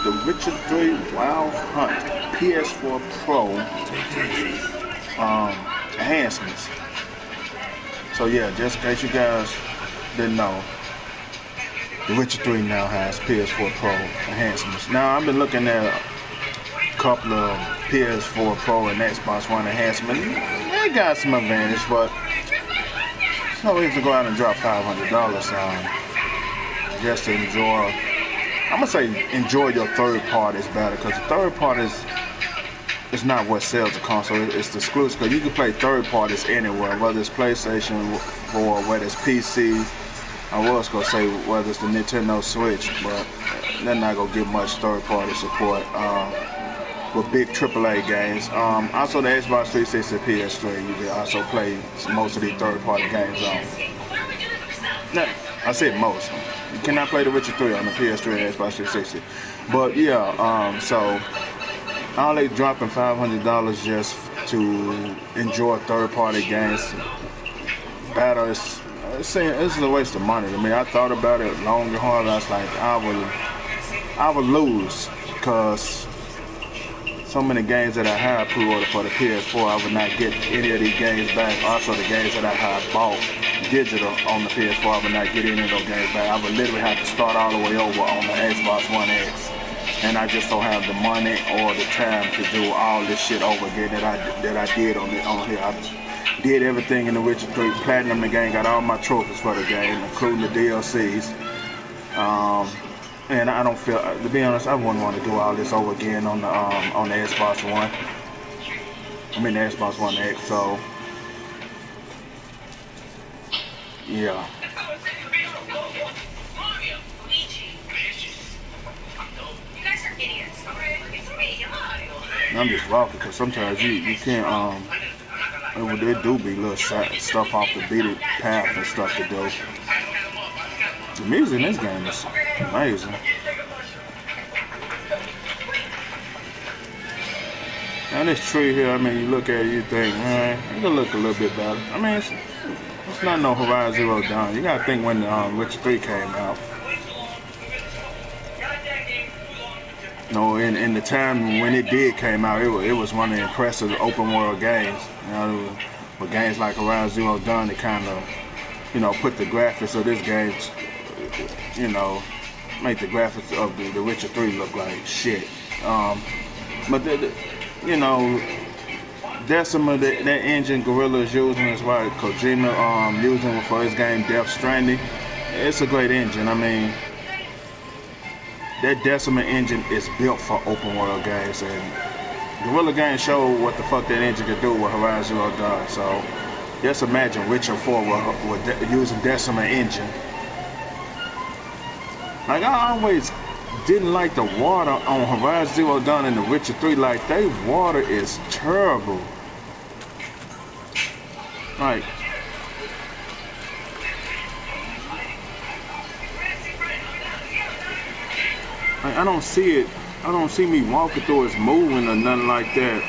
The Witcher 3 Wild Hunt PS4 Pro enhancements. So yeah, just in case you guys didn't know, The Witcher 3 now has PS4 Pro enhancements. Now I've been looking at a couple of PS4 Pro and Xbox One enhancements. They got some advantage, but it's no reason to go out and drop $500 just to enjoy. I'm gonna say enjoy your third parties better, because the third parties is not what sells the console. It's the exclusive. Because you can play third parties anywhere, whether it's PlayStation 4, whether it's PC. I was gonna say whether it's the Nintendo Switch, but they're not gonna get much third party support with big AAA games. Also, the Xbox 360 and PS3, you can also play most of these third party games on. Now, I said most. You cannot play The Witcher 3 on the PS3 and Xbox 360. But yeah, so all they dropping $500 just to enjoy third-party games. Better, it's a waste of money to me. I thought about it long and hard. I was like, I would lose, because so many games that I had pre-ordered for the PS4, I would not get any of these games back. Also, the games that I had bought digital on the PS4, I would not get any of those games back. I would literally have to start all the way over on the Xbox One X. And I just don't have the money or the time to do all this shit over again that I did on here. I did everything in The Witcher 3, platinum the game, got all my trophies for the game, including the DLCs. And I don't feel, to be honest, I wouldn't want to do all this over again on the Xbox One. I mean the Xbox One X. So yeah. I'm just rocking, because sometimes you can't, there do be little stuff off the beaten path and stuff to do. The music in this game is amazing. And this tree here, I mean, you look at it, you think, man, it could look a little bit better. I mean, it's not no Horizon Zero Dawn. You gotta think when Witcher 3 came out. No, in the time when it did came out, it was one of the impressive open world games. You know, with games like Horizon Zero Dawn, it kind of, you know, put the graphics of this game, you know, make the graphics of the Witcher 3 look like shit. But you know, that's some of that engine Guerrilla is using, is why Kojima using it for his game Death Stranding. It's a great engine. I mean, that Decima engine is built for open world games, and Guerrilla Games showed what the fuck that engine could do with Horizon Zero Dawn. So just imagine Witcher 4 with using Decima engine. Like, I always didn't like the water on Horizon Zero Dawn and the Witcher 3. Like, they water is terrible. Like, I don't see it. I don't see me walking through it moving or nothing like that.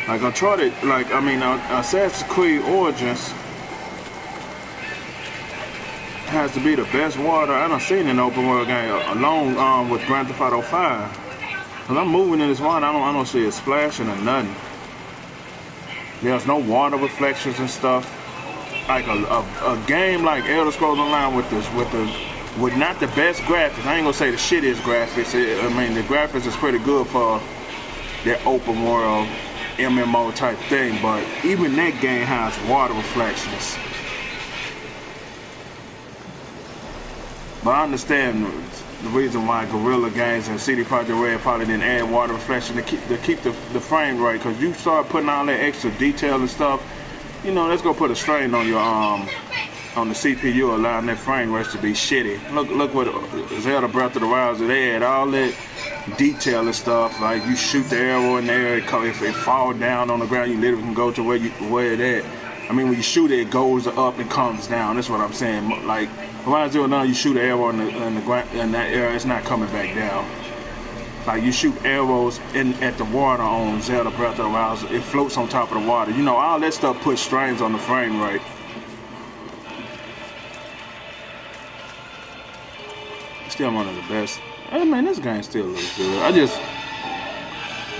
Like Uncharted, like, I mean, Assassin's Creed Origins has to be the best water I done seen in an open world game, along with Grand Theft Auto 5. Cause I'm moving in this water, I don't see it splashing or nothing. There's no water reflections and stuff. Like a game like Elder Scrolls Online with not the best graphics. I ain't gonna say the shit is graphics. I mean, the graphics is pretty good for that open world MMO type thing, but even that game has water reflections. But I understand the reason why Guerrilla Games and CD Projekt Red probably didn't add water reflection to keep the frame rate, because you start putting all that extra detail and stuff, you know, that's gonna put a strain on your on the CPU, allowing that frame rate to be shitty. Look what Zelda Breath of the Wild, they had all that detail and stuff. Like, you shoot the arrow in the air, if it fall down on the ground, you literally can go to where it at. I mean, when you shoot it, it goes up and comes down. That's what I'm saying. Like, Horizon Zero Dawn, you shoot an arrow in the ground, in that area, it's not coming back down. Like, you shoot arrows at the water on Zelda Breath of the Wild, it floats on top of the water. You know, all that stuff puts strains on the frame rate. still one of the best. I mean, this game still looks good. I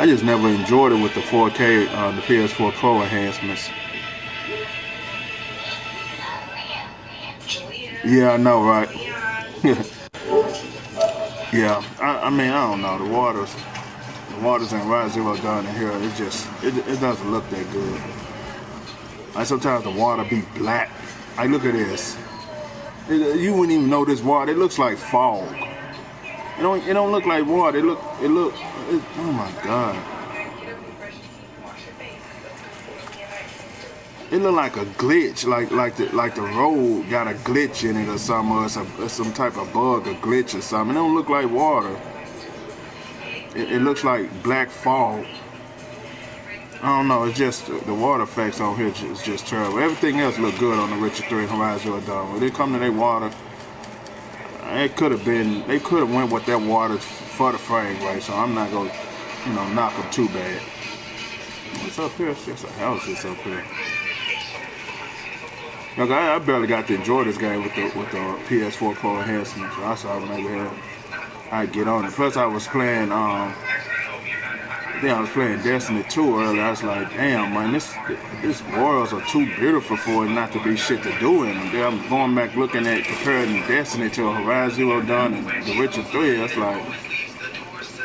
just never enjoyed it with the 4K, the PS4 Pro enhancements. Yeah, I know, right? Yeah, I mean, I don't know. The waters in Rise Zero Dawn in here, it doesn't look that good. Like sometimes the water be black. Like look at this. You wouldn't even know this water. It looks like fog. It don't look like water. Oh my god. It look like a glitch, like the road got a glitch in it or something, or it's some type of bug, a glitch or something. It don't look like water. It looks like black fog. I don't know. It's just the water effects on here is just terrible. Everything else look good on the Witcher 3 and Horizon Zero Dawn. When they come to their water, they could have went with that water for the frame rate. So I'm not gonna, knock them too bad. What's up here? It's just a house that's up here. Look, I barely got to enjoy this game with the PS4 Pro enhancements. So I saw maybe I'd get on it. Plus, I was playing Destiny 2 earlier. I was like, damn, man, these worlds are too beautiful for it not to be shit to do in them. Then I'm going back looking at comparing Destiny to Horizon Zero Dawn and The Witcher 3. It's like,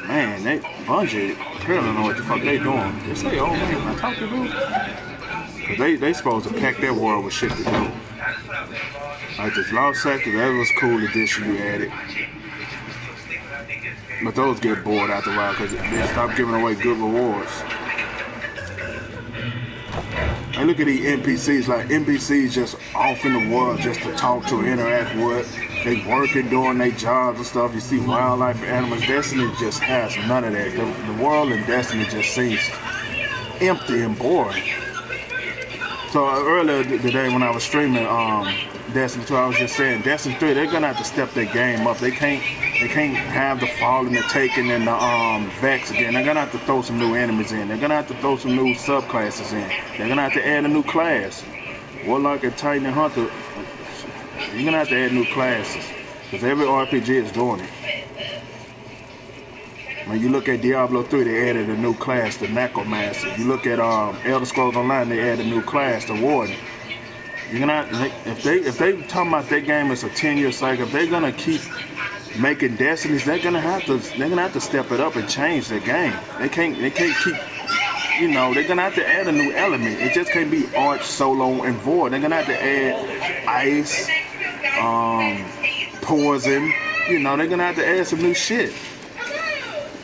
man, Bungie apparently know what the fuck they doing. They say, oh man, can I talk to you? Cause they supposed to pack their world with shit to do. Like this Lost Sector, that was cool addition you added. But those get bored after a while because they stop giving away good rewards. And look at these NPCs, like NPCs just off in the world just to talk to, interact with. They working, doing their jobs and stuff. You see wildlife and animals. Destiny just has none of that. The world in Destiny just seems empty and boring. So earlier today when I was streaming Destiny 2, I was just saying Destiny 3, they're gonna have to step their game up. They can't have the Fallen, the Taken, and the Vex again. They're gonna have to throw some new enemies in. They're gonna have to throw some new subclasses in. They're gonna have to add a new class. Warlock and Titan and Hunter. You're gonna have to add new classes because every RPG is doing it. When you look at Diablo 3, they added a new class, the Necromancer. You look at Elder Scrolls Online, they added a new class, the Warden. You're gonna if they talking about their game is a 10-year cycle, if they're gonna keep making Destinies, they're gonna have to step it up and change their game. They can't keep, they're gonna have to add a new element. It just can't be Arch, Solo, and Void. They're gonna have to add Ice, Poison. They're gonna have to add some new shit.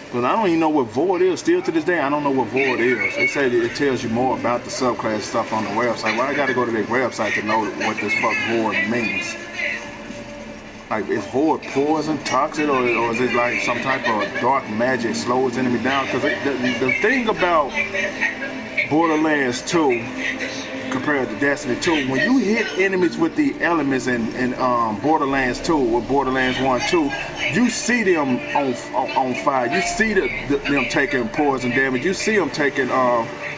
Because I don't even know what Void is. Still to this day, I don't know what Void is. They say that it tells you more about the subclass stuff on the website. Well, I got to go to their website to know what this fuck Void means. Like, is Void poison, toxic, or is it like some type of dark magic slows enemy down? Because the thing about Borderlands 2 compared to Destiny 2, when you hit enemies with the elements in Borderlands 2 or Borderlands 1, 2, you see them on fire. You see them taking poison damage. You see them taking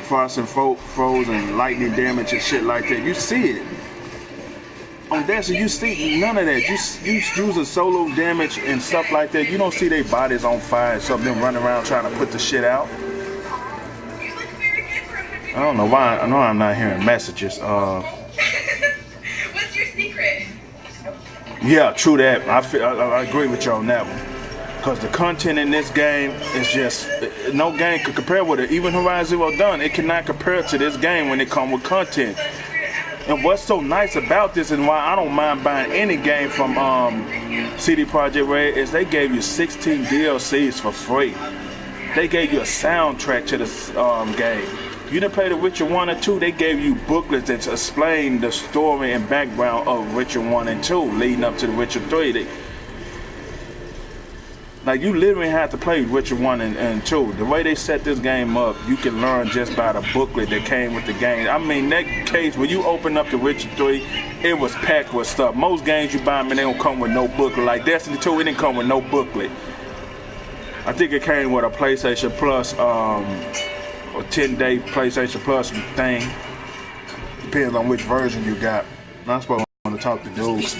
frost and frozen lightning damage and shit like that. You see it. On Destiny, you see none of that. You using solo damage and stuff like that. You don't see their bodies on fire and something, them running around trying to put the shit out. I don't know why. I know I'm not hearing messages. What's your secret? Yeah, true that. I agree with you on that one. Because the content in this game is just, no game could compare with it. Even Horizon Zero Dawn, it cannot compare to this game when it comes with content. And what's so nice about this and why I don't mind buying any game from CD Projekt Red is they gave you 16 DLCs for free. They gave you a soundtrack to this game. You didn't play The Witcher 1 and 2, they gave you booklets that explain the story and background of Witcher 1 and 2 leading up to The Witcher 3. Like, you literally have to play Witcher 1 and 2. The way they set this game up, you can learn just by the booklet that came with the game. I mean, that case, when you open up The Witcher 3, it was packed with stuff. Most games you buy, man, they don't come with no booklet. Like Destiny 2, it didn't come with no booklet. I think it came with a PlayStation Plus, a 10-day PlayStation Plus thing. Depends on which version you got. I'm supposed to want to talk to dudes.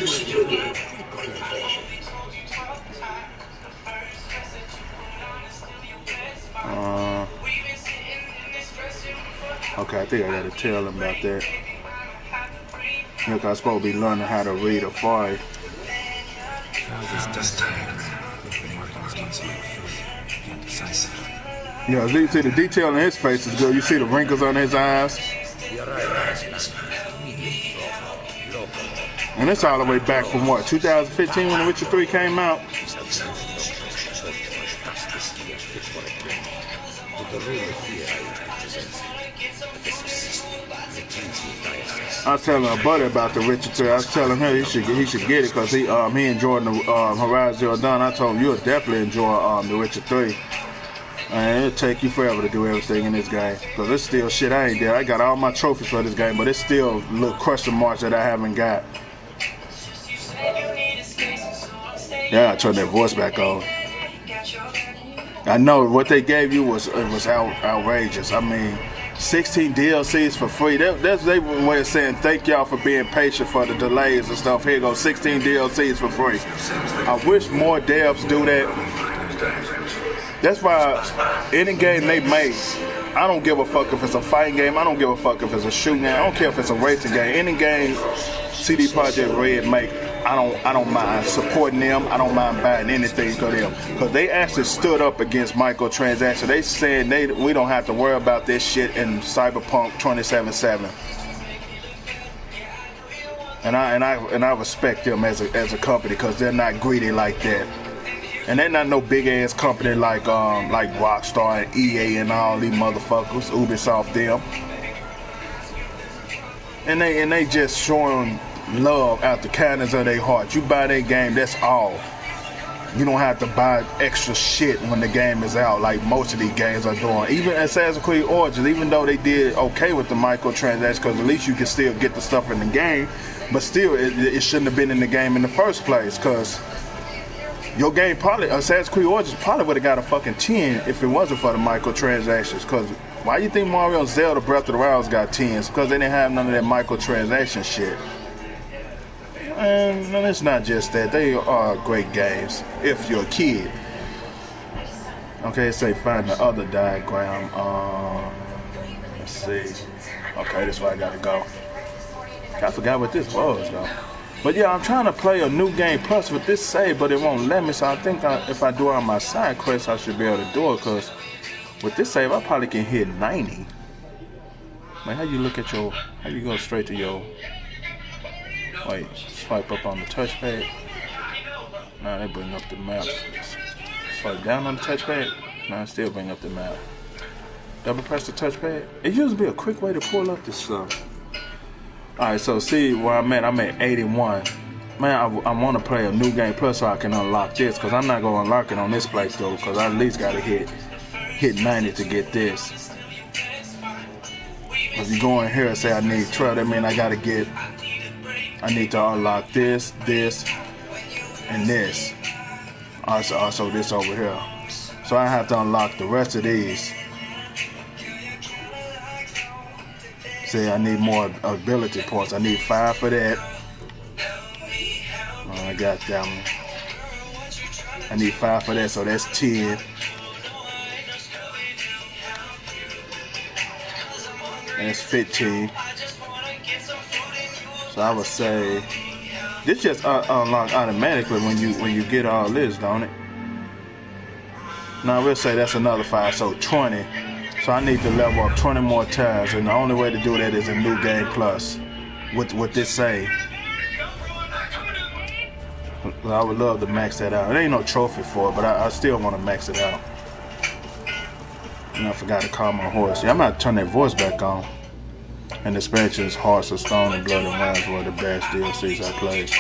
Okay, I think I gotta tell him about that. Look, I'm supposed to be learning how to read a file. Yeah, you see the detail in his face is good. You see the wrinkles on his eyes. And it's all the way back from what, 2015 when The Witcher 3 came out? I was telling a buddy about The Witcher 3. I was telling him he should get it because he enjoyed the Horizon Zero Dawn. I told him you'll definitely enjoy The Witcher 3. And it'll take you forever to do everything in this game because there's still shit I ain't did. I got all my trophies for this game, but it's still little question marks that I haven't got. Yeah, I turned that voice back on. I know what they gave you was outrageous. I mean, 16 DLCs for free. That's their way of saying thank y'all for being patient for the delays and stuff. Here goes 16 DLCs for free. I wish more devs do that. That's why any game they make, I don't give a fuck if it's a fighting game. I don't give a fuck if it's a shooting game. I don't care if it's a racing game. Any game CD Projekt Red make, I don't mind supporting them. I don't mind buying anything for them because they actually stood up against microtransactions. They said we don't have to worry about this shit in Cyberpunk 2077. And I respect them as a company because they're not greedy like that. And they're not no big ass company like Rockstar and EA and all these motherfuckers, Ubisoft them. And they just showing love out the kindness of their heart. You buy their game, that's all. You don't have to buy extra shit when the game is out like most of these games are doing. Even Assassin's Creed Origins, even though they did okay with the microtransactions, because at least you can still get the stuff in the game, but still it shouldn't have been in the game in the first place, because your game probably, Assassin's Creed Origins probably would have got a fucking 10 if it wasn't for the microtransactions. Because why you think Mario and Zelda Breath of the Wild got 10s? Because they didn't have none of that microtransaction shit. And no, it's not just that. They are great games if you're a kid. Okay, say find the other diagram. Let's see. Okay, this is where I gotta go. I forgot what this was though. But yeah, I'm trying to play a new game plus with this save, but it won't let me. So I think if I do it on my side quest, I should be able to do it. Cause with this save, I probably can hit 90. Man, how you look at your? How you go straight to your? Wait, swipe up on the touchpad. Nah, they bring up the map. Swipe down on the touchpad. Nah, still bring up the map. Double press the touchpad. It used to be a quick way to pull up this stuff. Alright, so see where I'm at. I'm at 81. Man, I want to play a new game plus so I can unlock this, because I'm not going to unlock it on this playthrough, because I at least got to hit 90 to get this. If you go in here and say I need 12, that means I need to unlock this, and this. Also this over here. So I have to unlock the rest of these. See, I need more ability points. I need 5 for that. Oh, I got that one. I need 5 for that, so that's 10. That's 15. So I would say this just unlock automatically when you get all this, don't it? Now we'll say that's another 5, so 20. So I need to level up 20 more times, and the only way to do that is a new game plus with this save. I would love to max that out. It ain't no trophy for it, but I still want to max it out. And I forgot to call my horse. Yeah, I'm going to turn that voice back on. And the expansions, Hearts of Stone and Blood and Wine were the best DLCs I played.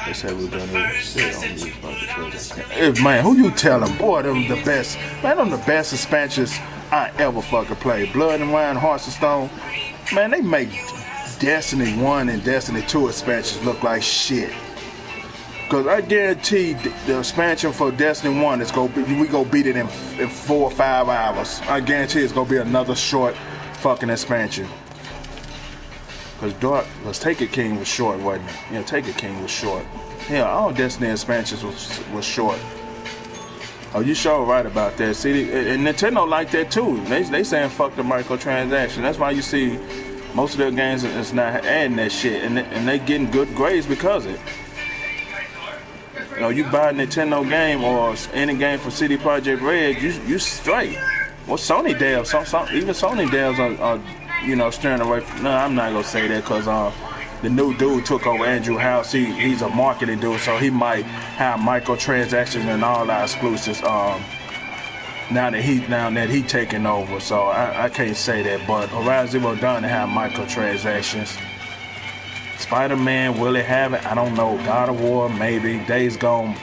They said we're gonna sit on these fucking. Man, who you telling? Boy, them the best. Man, them the best expansions I ever fucking played. Blood and Wine, Hearts of Stone. Man, they make Destiny 1 and Destiny 2 expansions look like shit. Cause I guarantee the expansion for Destiny 1 is we go beat it in 4 or 5 hours. I guarantee it's gonna be another short fucking expansion. Cause Taken King was short, wasn't it? Yeah, Taken King was short. Yeah, all Destiny expansions was short. Oh, you sure right about that. See, and Nintendo like that too. They saying fuck the microtransaction. That's why you see most of their games is not adding that shit, and they getting good grades because of it. You know, you buy a Nintendo game or any game from CD Projekt Red, you straight. Well, Sony devs, even Sony devs are you know, steering away from. No, I'm not gonna say that because the new dude took over Andrew House. He's a marketing dude, so he might have microtransactions and all our exclusives. Now that he taking over, so I can't say that. But Horizon Zero Dawn have microtransactions. Spider-Man, will it have it? I don't know. God of War, maybe. Days Gone.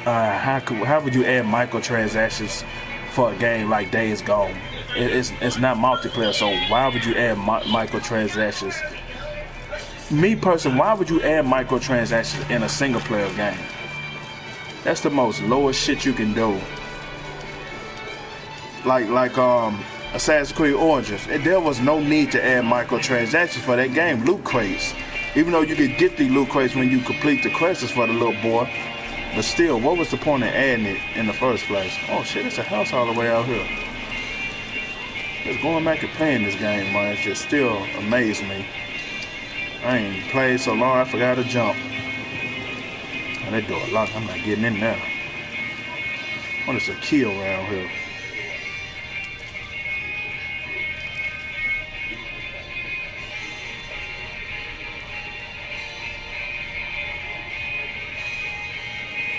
How would you add microtransactions for a game like Days Gone? It's not multiplayer, so why would you add microtransactions? Me personally, why would you add microtransactions in a single player game? That's the most lowest shit you can do. Like Assassin's Creed Origins, there was no need to add microtransactions for that game. Loot crates, even though you could get the loot crates when you complete the quests for the little boy, but still, what was the point of adding it in the first place? Oh shit, it's a house all the way out here. Just going back and playing this game, man, it's just still amazed me. I ain't played so long, I forgot to jump. And they do a lot. I'm not getting in there. What is a key around here?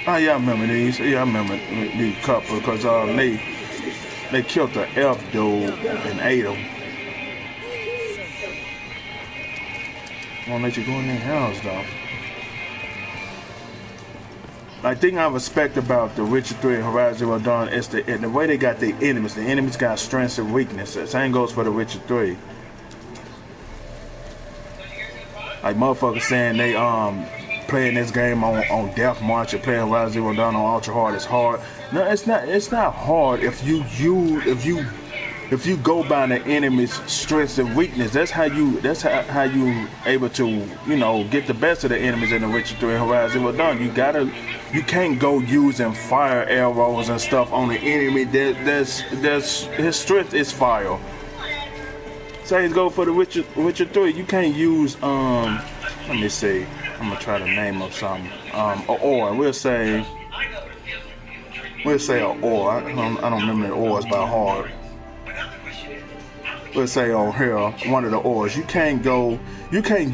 Oh yeah, I remember these. Yeah, I remember these couple because they killed the elf dude and ate him. Won't let you go in their house though. The thing I respect about The Witcher 3 and Horizon Zero Dawn is the way they got the enemies. The enemies got strengths and weaknesses. Same goes for The Witcher 3. Like motherfuckers saying they playing this game on Death March or playing Horizon Zero Dawn on Ultra Hard is hard. No, it's not. It's not hard if you go by the enemy's strengths and weakness. That's how you able to, you know, get the best of the enemies in The Witcher 3 and Horizon Zero Dawn. You can't go using fire arrows and stuff on the enemy. There's his strength is fire. Same go for The Witcher 3. You can't use let me see. I'm gonna try to name up something. Or we'll say an or. I don't remember the ors by heart. Let's say on here, one of the ores. You can't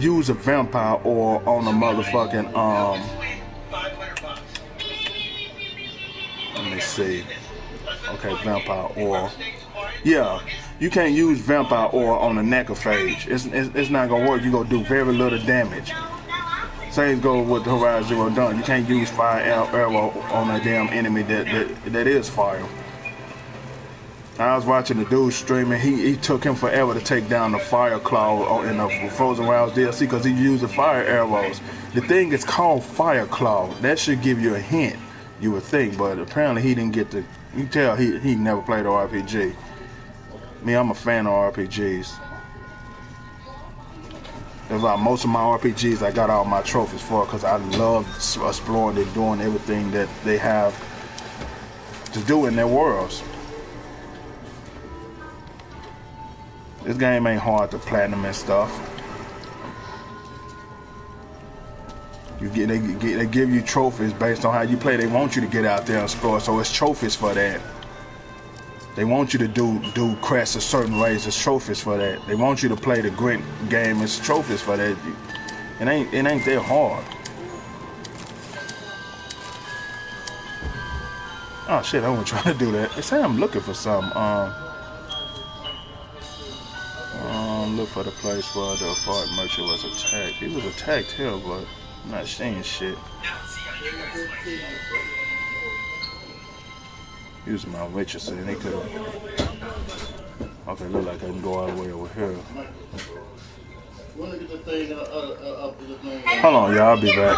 use a vampire ore on a motherfucking let me see. Okay, vampire ore. Yeah, you can't use vampire ore on a necrophage. It's not gonna work. You gonna do very little damage. Same goes with Horizon Zero Dawn. You can't use fire arrow on a damn enemy that is fire. I was watching the dude streaming. He took him forever to take down the Fire Claw in the Frozen Wilds DLC because he used the fire arrows. The thing is called Fire Claw. That should give you a hint, you would think, but apparently he didn't get the. You can tell he never played an RPG. Me, I'm a fan of RPGs. That's why most of my RPGs I got all my trophies for because I love exploring and doing everything that they have to do in their worlds. This game ain't hard to platinum and stuff. They give you trophies based on how you play. They want you to get out there and explore, so it's trophies for that. They want you to do quests a certain ways. It's trophies for that. They want you to play the grit game. It's trophies for that. It ain't that hard. Oh shit! I wasn't trying to do that. They say I'm looking for something. Look for the place where the fart merchant was attacked. He was attacked here, but I'm not seeing shit. Using my witches and they could have. Okay, look like I can go all the way over here. Hold on, y'all. I'll be back.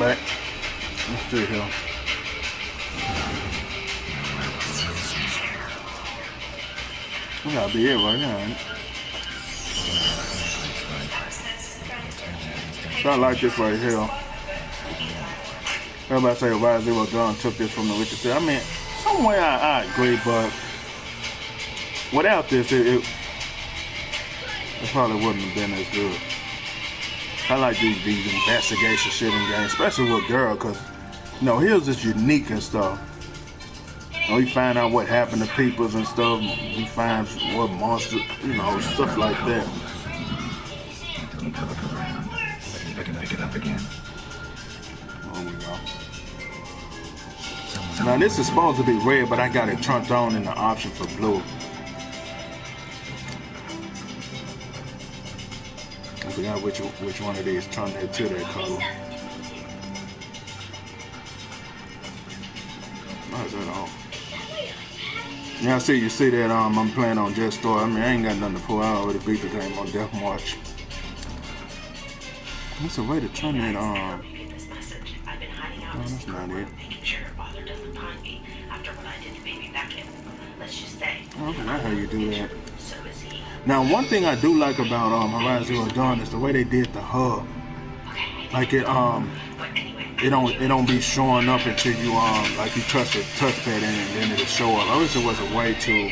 back. Let's see here. That gotta be it right now, ain't it? So I like this right here. Everybody say why Zero Dawn took this from the Witcher 3. I mean, somewhere I agree, but without this, it probably wouldn't have been as good. I like these investigation shit in games, especially with girl, cause you know, here's just unique and stuff. You know, you find out what happened to peoples and stuff. You find what monsters, you know, stuff like that. Pick it up again. There we go. Now this is supposed to be red, but I got it turned on in the option for blue. I forgot which one of these turned it to that color. Why is that off? Yeah, I see you see that I'm playing on Jet Store. I mean, I ain't got nothing to pull. I already beat the game on Death March. What's a way to turn that on? No, that's not it. Oh, okay, that's how you do that. Now, one thing I do like about Horizon Zero Dawn is the way they did the hub. Like it don't be showing up until you like you touch the touchpad in it and then it'll show up. I wish there was a way to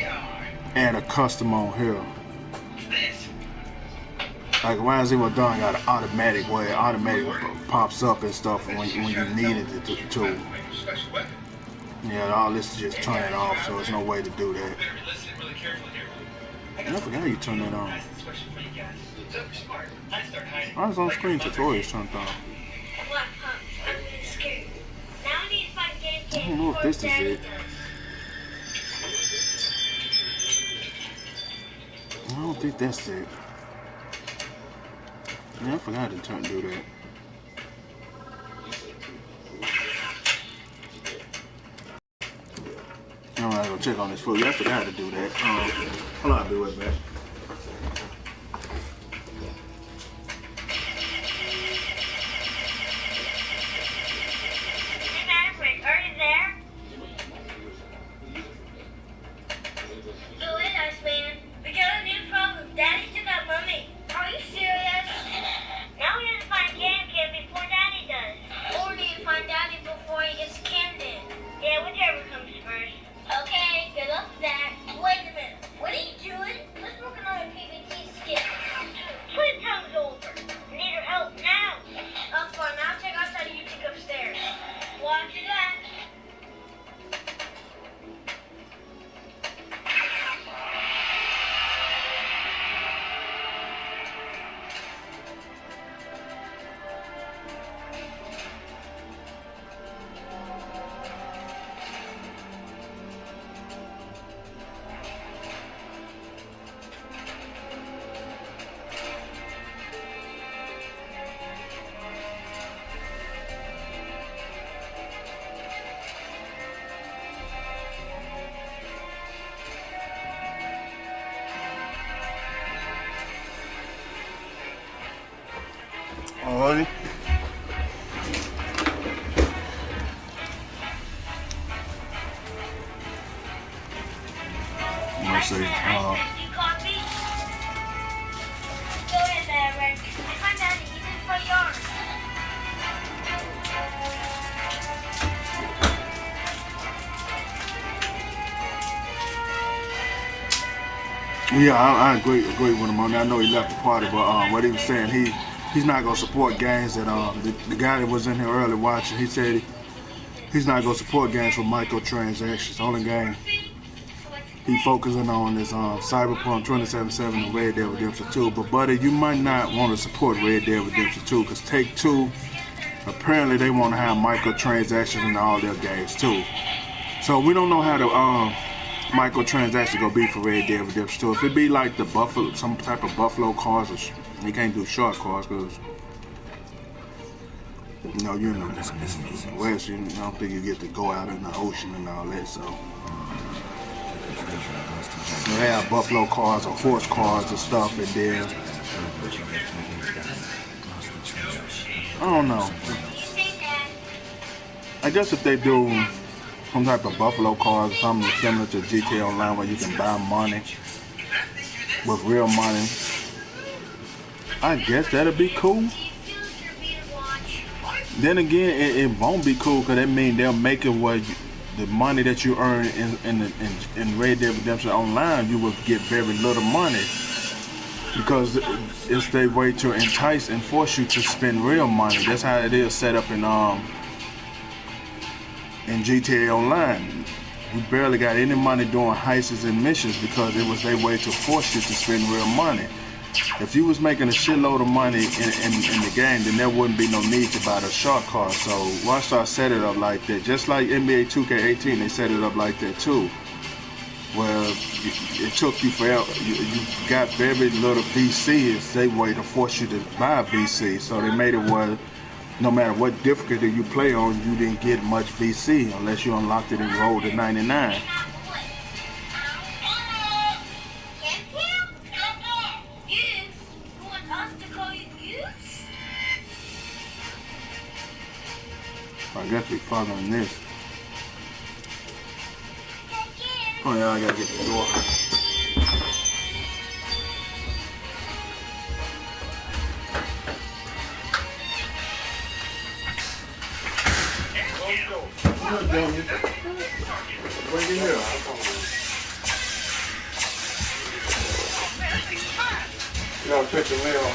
add a custom on here. Like Horizon Zero Dawn got an automatic way, it automatically pops up and stuff when you needed it to. Yeah, all this is just turn it off, so there's no way to do that. I forgot how you turn that on. I was on screen tutorials turned on. I don't know if this is it. I don't think that's it. Yeah, I forgot to do that. I'm gonna go check on this food. Yeah, I forgot to do that. Hold on, I'll be right back. Hey, Maverick, are you there? Go in, Iceman. We got a new problem. Daddy took out Mummy. Are you serious? Now we have to find Cam before Daddy does. Or we need to find Daddy before he gets Camden. Yeah, whichever comes first. Okay, good luck with that. Wait a minute. What are you doing? Let's work on a PvP skill. Playtime's over. I need her help now. Fine. I'll check outside and you pick upstairs. Watch that. Alrighty. Let's see. Go ahead, Maverick. I find out he's in front yard. Yeah, I agree with him on that. I know he left the party, but what he was saying, he's not gonna support games that the guy that was in here early watching, he said he's not gonna support games with microtransactions. The only game he focusing on is Cyberpunk 2077 and Red Dead Redemption 2. But buddy, you might not want to support Red Dead Redemption 2 because Take-Two, apparently they want to have microtransactions in all their games too. So we don't know how the microtransactions gonna be for Red Dead Redemption 2. If it be like the Buffalo, some type of Buffalo cars, or you can't do short cars because you know West, I don't think you get to go out in the ocean and all that. So they have Buffalo cars or horse cars and stuff, and then I don't know. I guess if they do some type of Buffalo cars, something similar to GTA Online where you can buy money with real money, I guess that'd be cool. Then again, it won't be cool because that means they'll make it where the money that you earn in Red Dead Redemption Online, you will get very little money because it's their way to entice and force you to spend real money. That's how it is set up in GTA Online. We barely got any money doing heists and missions because it was their way to force you to spend real money. If you was making a shitload of money in the game, then there wouldn't be no need to buy the shark card. So Rockstar set it up like that. Just like NBA 2K18, they set it up like that too. Where it took you forever. You got very little VC. It's their way to force you to buy VC. So they made it where no matter what difficulty you play on, you didn't get much VC unless you unlocked it and rolled to 99. I guess we're following this. Oh yeah, I gotta get the door. What doing here? What are you here? You gotta put the mail.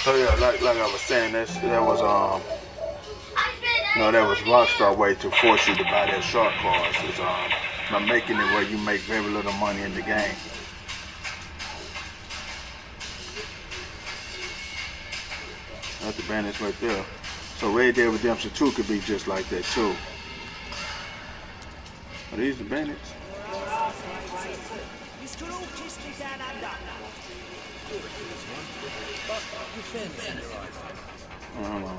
So yeah, like I was saying, that was that was Rockstar way to force you to buy that shark cards. Is by making it where you make very little money in the game. That's the bandits right there. So Red Dead Redemption 2 could be just like that too. Are these the bandits? I don't know.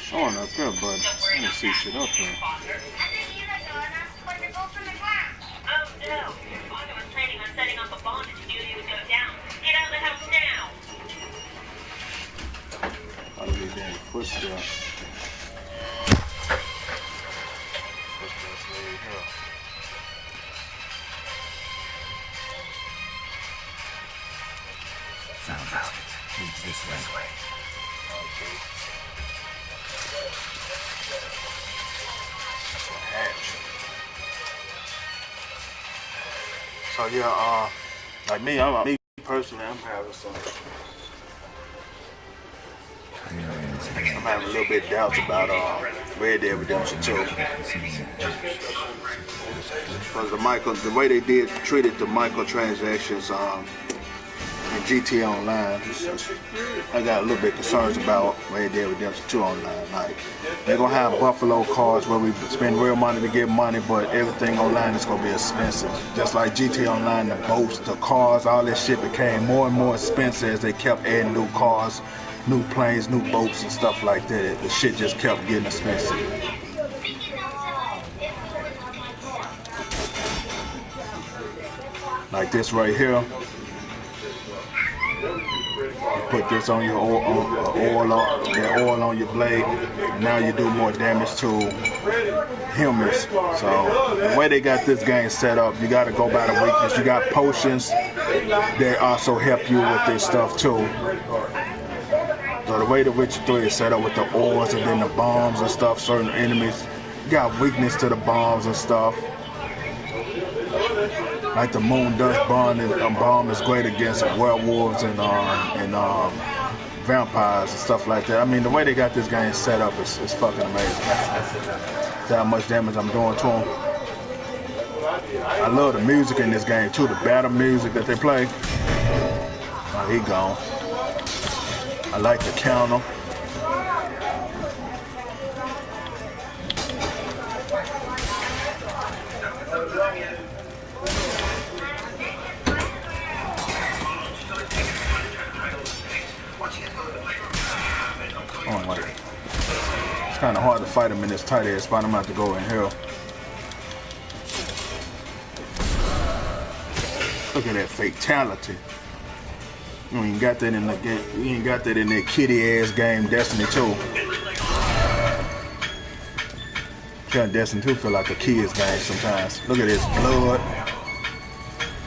Showing up here, but I didn't see shit up here. How do these damn footsteps? Footsteps right here. Found it. Leads this way. Okay. Hatch. So yeah, like me personally, I'm having some. I'm having a little bit of doubts about Red Dead Redemption 2. Because the way they treated the microtransactions in GTA Online, I got a little bit concerns about Red Dead Redemption 2 Online. Like, they're gonna have Buffalo cars where we spend real money to get money, but everything online is gonna be expensive. Just like GTA Online, the boats, the cars, all this shit became more and more expensive as they kept adding new cars, new planes, new boats and stuff like that. The shit just kept getting expensive. Like this right here. You put this on your oil on your blade. Now you do more damage to humans. So the way they got this game set up, you got to go by the weakness. You got potions that also help you with this stuff too. So the way the Witcher 3 is set up with the ores and then the bombs and stuff, certain enemies, you got weakness to the bombs and stuff. Like the moon dust bomb is great against werewolves and vampires and stuff like that. I mean, the way they got this game set up is fucking amazing. That's how much damage I'm doing to them. I love the music in this game too, the battle music that they play. Oh, he gone. I like the counter. Oh my. It's kind of hard to fight him in this tight ass spot. I'm about to go in here. Look at that fatality. You ain't got that in the game. You ain't got that in that kitty ass game, Destiny 2. Destiny 2 feel like a kid's game sometimes. Look at this blood.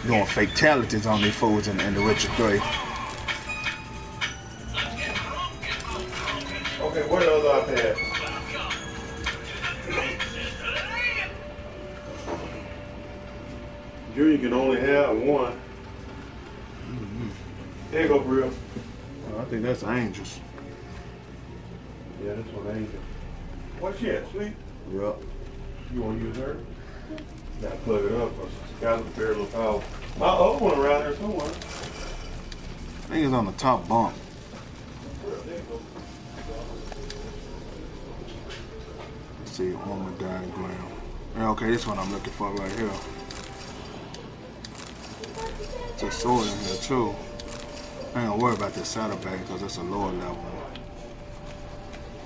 Doing fatalities on these fools in The Witcher 3. Okay, what else I've had? Junior can only have one. There you go, Brill. Oh, I think that's Angels. Yeah, this one Angel. What's she at? Sleep? Yep. You want to use her? Gotta plug it up because it's got a very little power. My old one around there somewhere. I think it's on the top bunk. There you go. Let's see, armor diagram. Yeah, okay, this one I'm looking for right here. It's a sword in here too. I ain't gonna worry about this saddlebag because it's a lower level.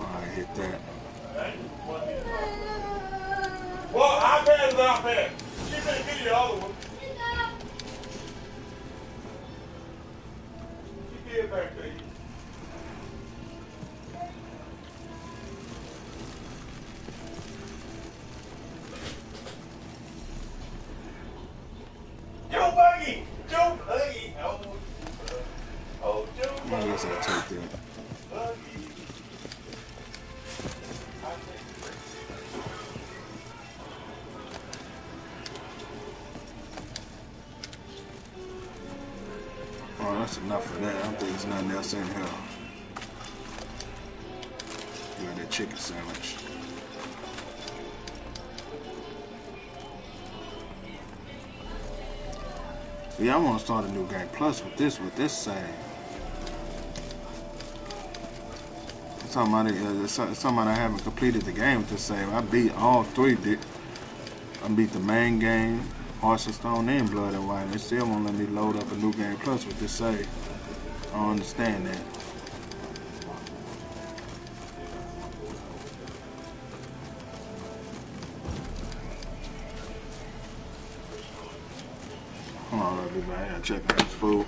Alright, hit that. Well, iPad is iPad. She said give you the other one. She gave it back to you. Joe Buggy! Joe Buggy! Oh, Joe Buggy! I guess I'll take that. Buggy. Oh, that's enough for that. I don't think there's nothing else in here. You got that chicken sandwich. Yeah, I want to start a new game plus with this save. Somebody I haven't completed the game with this save. I beat all three. I beat the main game, Hearts of Stone, and Blood and Wine. They still won't let me load up a new game plus with this save. I don't understand that. Hold on, I'll be back. I gotta check out this food.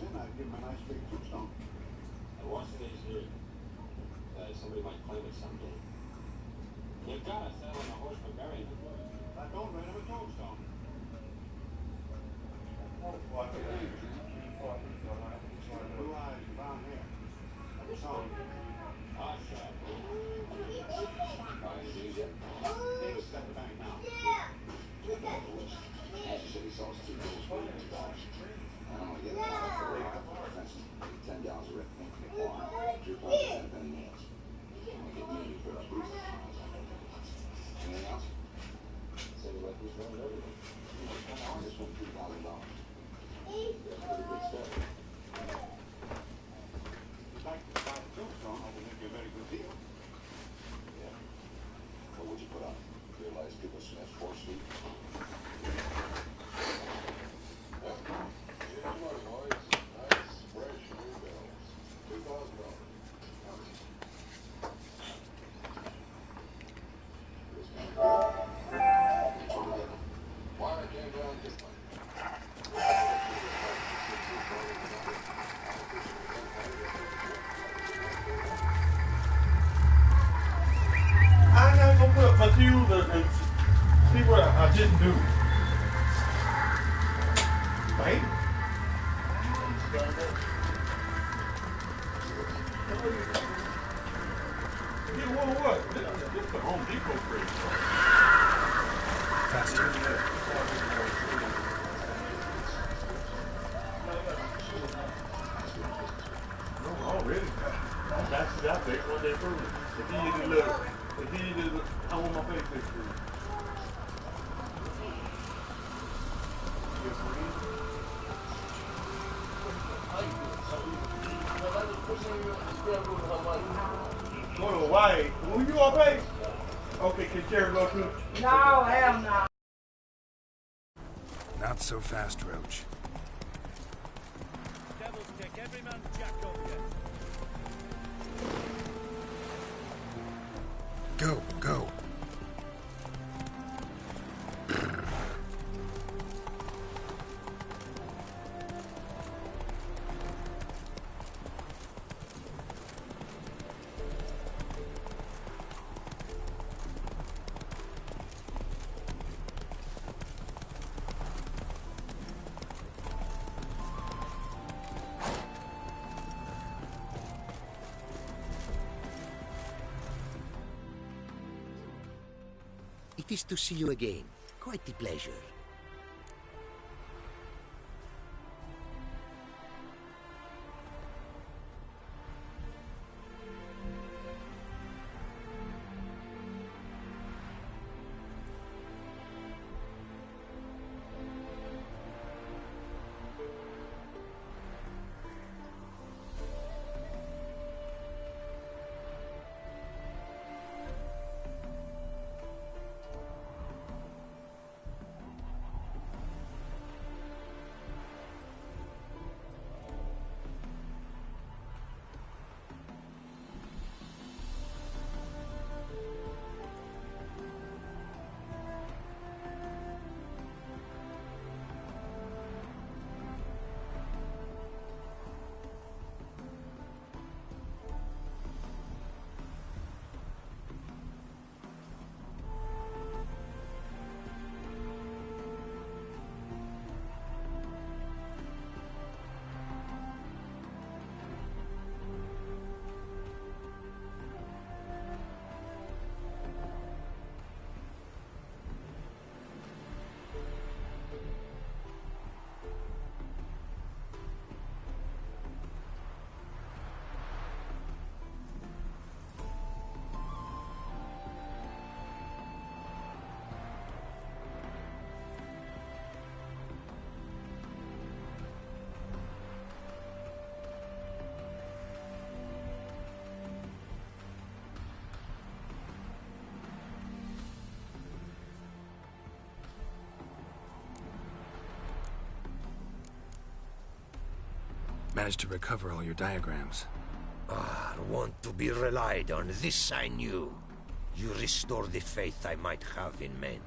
I'd give him a nice big tombstone. I want to hear somebody might claim it someday. You've got to settle on a horse for burying him. I don't run a tombstone. Blue eyes and brown hair. Like a song. Awesome. Davis is at the bank now. City sells $2 billion. I'm gonna get it. 10 gallons of red paint in the bar. 2 pounds of 10 penny nails. I'm gonna get you for a booth. Anything else? So like he's running everything. I just won $3,000. Pretty good stuff. If you'd like to buy the tombstone, I will make you a very good deal. Yeah. What would you put up? Realize people smash 4 Street? I'm not gonna put up my views and see what I didn't do. Right? Yeah, what? This is the Home Depot fridge. No, already. That's it out there one day further. If he need to look, if he need to look, I want my face next to him. Go to Hawaii. Who you all pay? Okay, can Jerry go too? No, hell no. Not so fast, Roach. Devil's kick, every man jack up yet. Go, go. It is to see you again. Quite the pleasure. Managed to recover all your diagrams. Ah, want to be relied on, this I knew. You restore the faith I might have in men,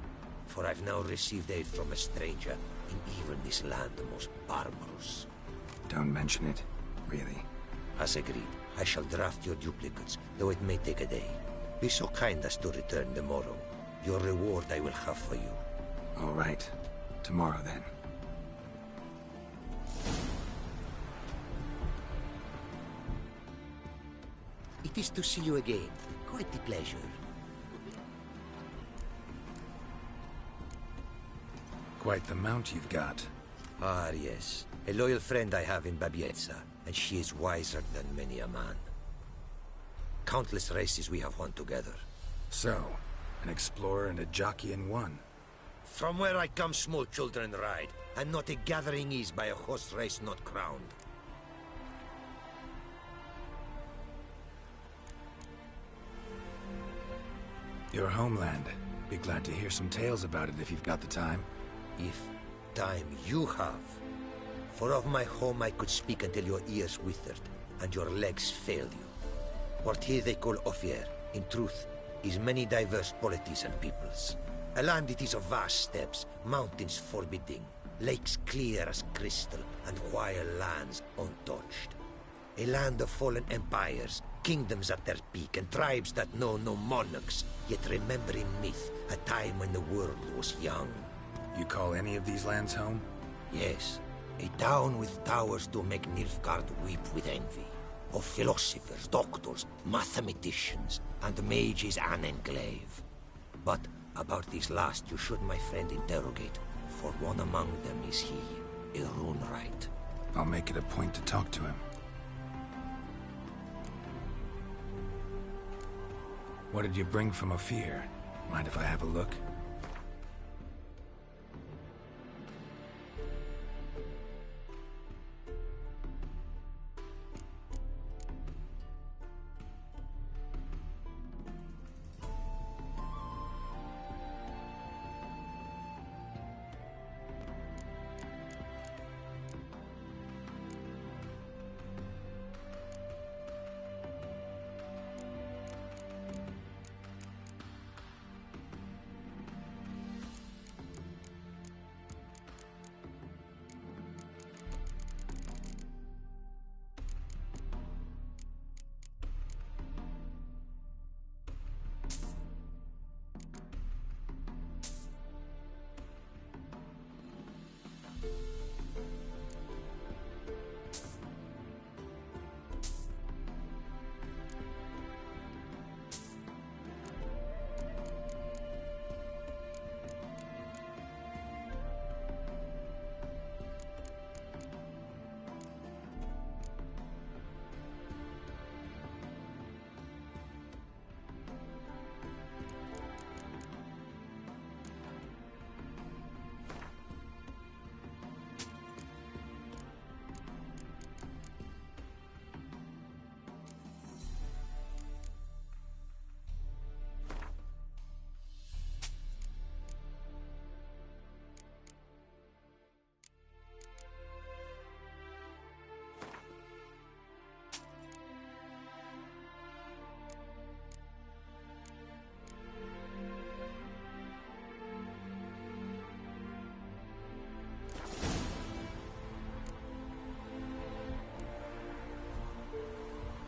for I've now received aid from a stranger, in even this land the most barbarous. Don't mention it, really. As agreed, I shall draft your duplicates, though it may take a day. Be so kind as to return tomorrow. Your reward I will have for you. All right. Tomorrow, then. It is to see you again. Quite the pleasure. Quite the mount you've got. Ah, yes. A loyal friend I have in Babietza, and she is wiser than many a man. Countless races we have won together. So, an explorer and a jockey in one. From where I come, small children ride, and not a gathering is by a horse race not crowned. Your homeland. Be glad to hear some tales about it if you've got the time. If time you have. For of my home I could speak until your ears withered, and your legs failed you. What here they call Ophir, in truth, is many diverse polities and peoples. A land it is of vast steppes, mountains forbidding, lakes clear as crystal, and wild lands untouched. A land of fallen empires, kingdoms at their peak, and tribes that know no monarchs, yet remember in myth a time when the world was young. You call any of these lands home? Yes, a town with towers to make Nilfgaard weep with envy. Of philosophers, doctors, mathematicians, and mages an enclave. But about these last you should, my friend, interrogate, for one among them is he, a rune-wright. I'll make it a point to talk to him. What did you bring from Ophir? Mind if I have a look?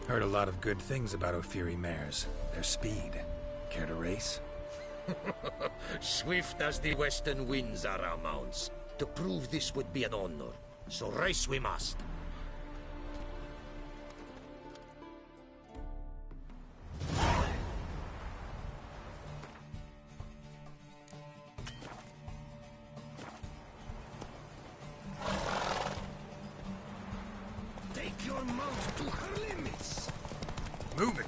Heard a lot of good things about Ophiri mares. Their speed. Care to race? Swift as the western winds are our mounts. To prove this would be an honor. So race we must. Take your mount to her limits. Move it!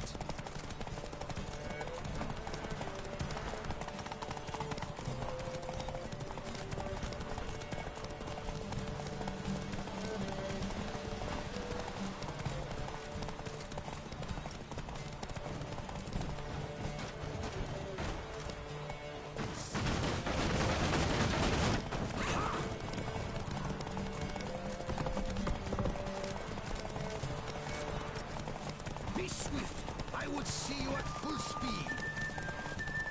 Be swift. I would see you at full speed.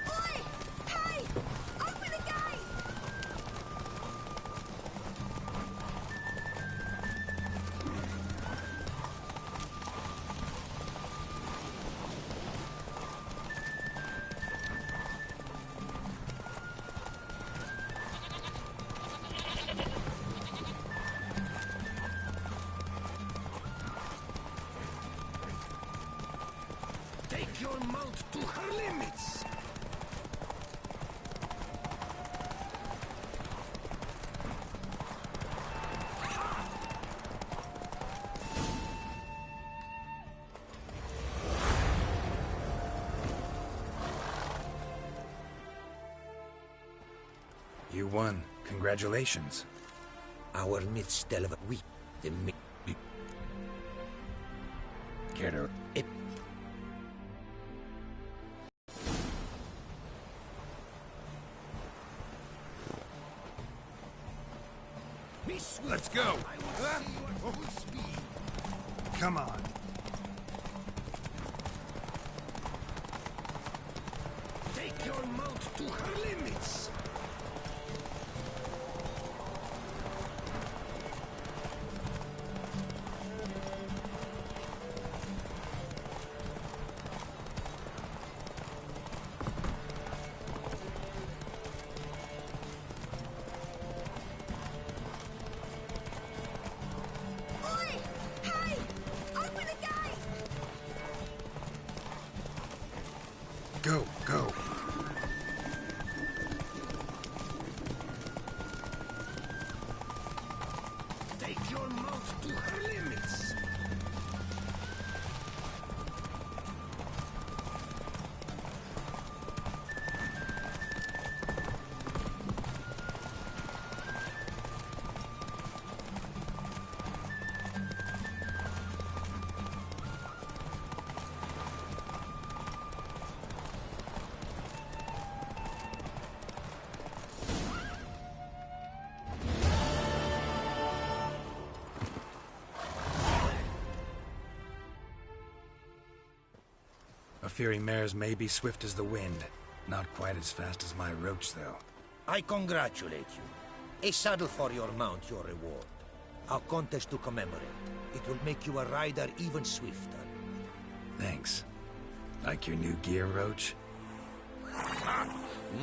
Oi! Hey! Open the gate! your mount to her limits! You won. Congratulations. Our midst of we the Care to... Let's go! Come on. Take your mount to her limits! Go, go. Take your mouth to her limits. Fury mares may be swift as the wind. Not quite as fast as my roach, though. I congratulate you. A saddle for your mount, your reward. A contest to commemorate. It will make you a rider even swifter. Thanks. Like your new gear, Roach?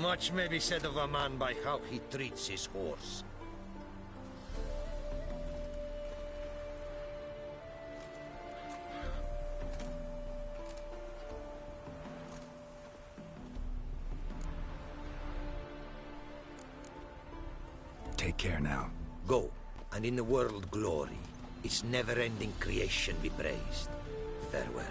Much may be said of a man by how he treats his horse. Take care now. Go, and in the world glory, its never-ending creation be praised. Farewell.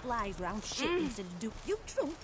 flies round shit instead of do. You drunk?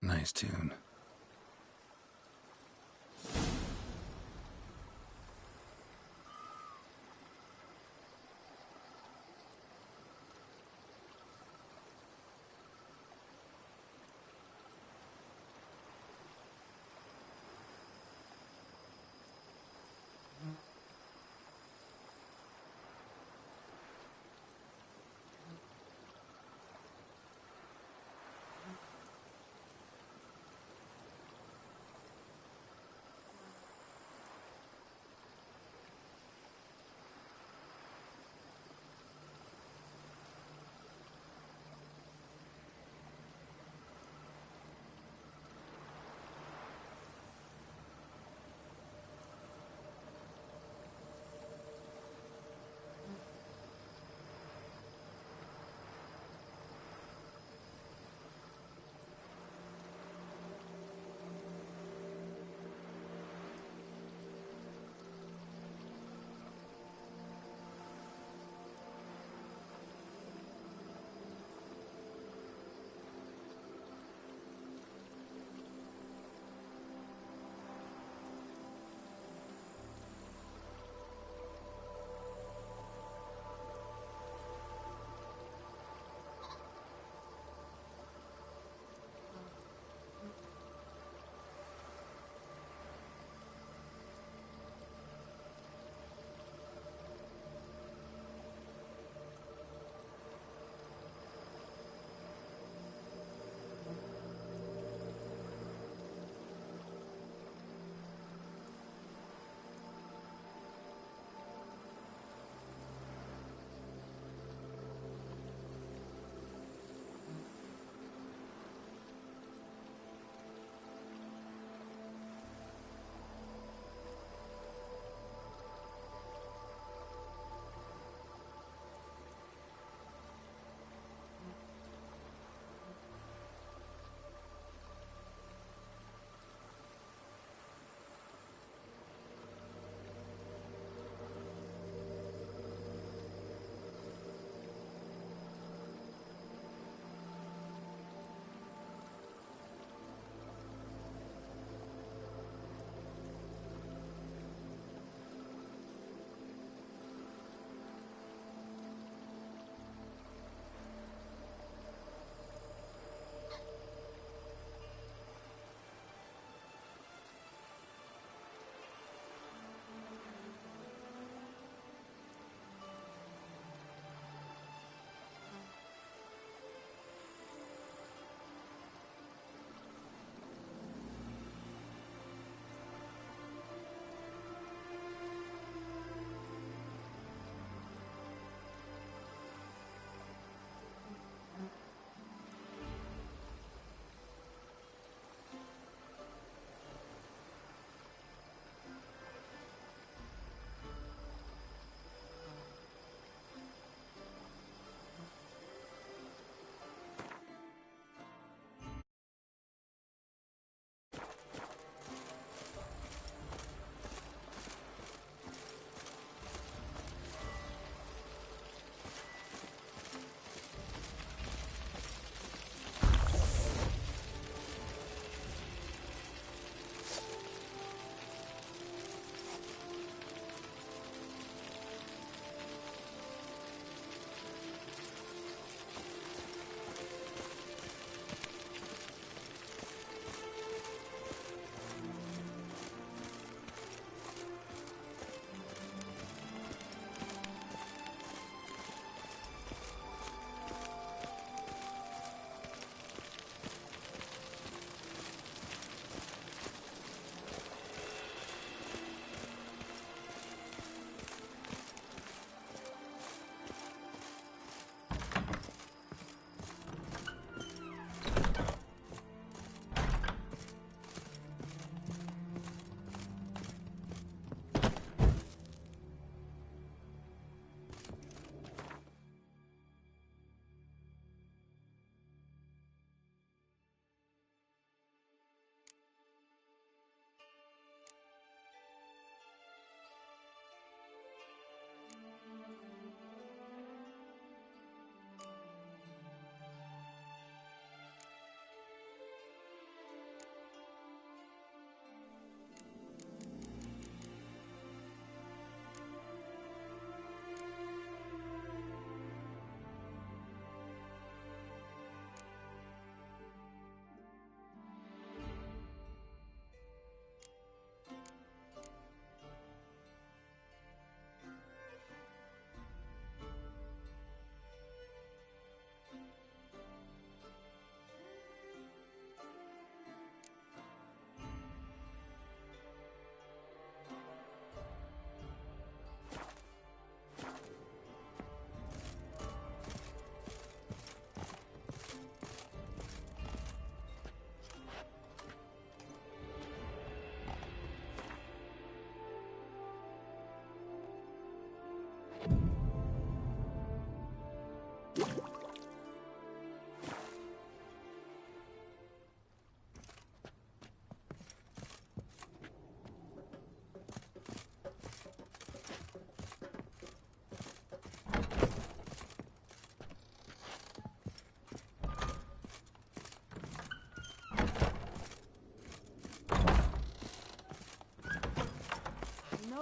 Nice tune.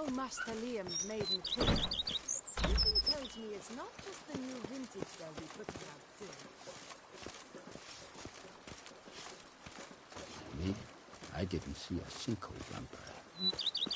know Master Liam's made material. Something tells me it's not just the new vintage they'll be putting out soon. Me? I didn't see a single lumber.